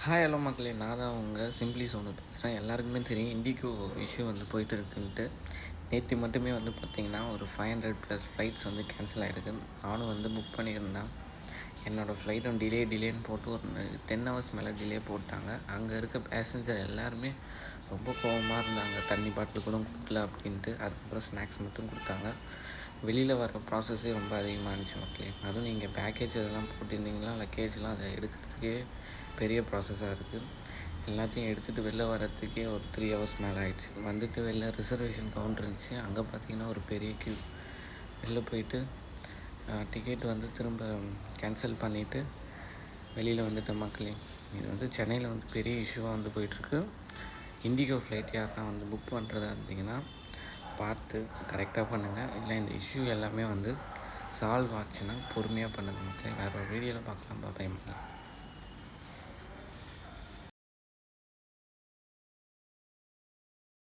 Hi hello மக்களே, நான் தான் உங்கள் சிம்பிளி சோனு பேசுகிறேன். எல்லாருக்குமே தெரியும் இண்டிகோ இஷ்யூ போயிட்டு இருக்குன்ட்டு. நேற்று மட்டுமே பார்த்தீங்கன்னா ஒரு 500+ ஃப்ளைட்ஸ் கேன்சல் ஆகிருக்கு. நானும் புக் பண்ணியிருந்தேன். என்னோடய ஃப்ளைட்டும் டிலேன்னு போட்டு ஒரு 10 ஹவர்ஸ் மேலே டிலே போட்டாங்க. அங்கே இருக்க பேசஞ்சர் எல்லாருமே ரொம்ப கோபமாக இருந்தாங்க. தண்ணி பாட்டில் கூட கொடுக்கல அப்படின்ட்டு. அதுக்கப்புறம் ஸ்நாக்ஸ் மட்டும் கொடுத்தாங்க. வெளியில் வர ப்ராசஸே ரொம்ப அதிகமாக இருந்துச்சு மக்களே. அதுவும் நீங்கள் பேக்கேஜ் அதெல்லாம் போட்டிருந்தீங்களா, லக்கேஜ்லாம் அதை எடுக்கிறதுக்கே பெரிய ப்ராசஸாக இருக்குது. எல்லாத்தையும் எடுத்துகிட்டு வெளில வரத்துக்கே ஒரு 3 ஹவர்ஸ் மேலே ஆகிடுச்சு. வெளில ரிசர்வேஷன் கவுண்டர் இருந்துச்சு. அங்கே பார்த்தீங்கன்னா ஒரு பெரிய க்யூ. வெளில போயிட்டு டிக்கெட் திரும்ப கேன்சல் பண்ணிவிட்டு வெளியில் வந்துட்டேன் மக்களே. இது சென்னையில் பெரிய இஷ்யூவாக போயிட்டுருக்கு. இண்டிகோ ஃப்ளைட் யாருன்னா புக் பண்ணுறதா இருந்தீங்கன்னா பார்த்து கரெக்டாக பண்ணுங்கள். இல்லை இந்த இஷ்யூ எல்லாமே சால்வ் ஆச்சுன்னா பொறுமையாக பண்ணுங்கள் மக்களே. வேறு ஒரு வீடியோவில் பார்க்கலாம். பாய் மக்களே.